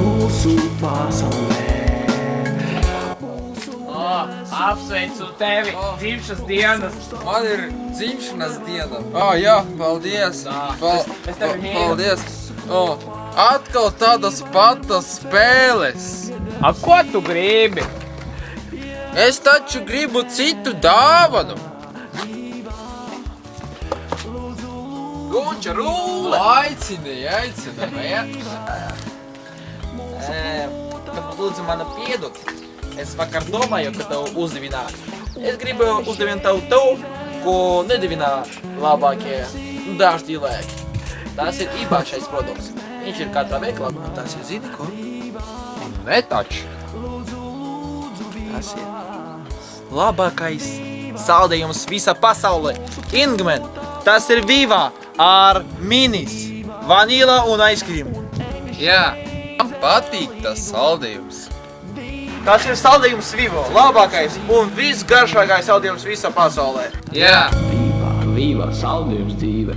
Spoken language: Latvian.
Mūsu pasaulē. Apsveicu tevi dzimšanas dienas. Man ir dzimšanas diena. Jā, paldies. Es tevi mīlu. Paldies. Atkal tādas patas spēles. Ko tu gribi? Es taču gribu citu dāvanu. Gunča rūle. Aicini. Tad lūdzu mani piedot. Es vakar domāju, ka tev uzdevināt. Es gribu uzdevint tev to, ko nedevinā labākie dažs cilvēki. Tas ir īpašais produkts. Viņš ir katrā veiklā. Tas ir, zini, ko? Ne taču. Tas ir labākais saldējums visā pasaulē. Ingmen, tas ir Viva ar minis, vanila un aizkrīmu. Jā, man patīk tas saldējums. Tas ir saldējums Vivo, labākais un visgaršākais saldējums visā pasaulē. Jā. Viva, saldējums dzīve.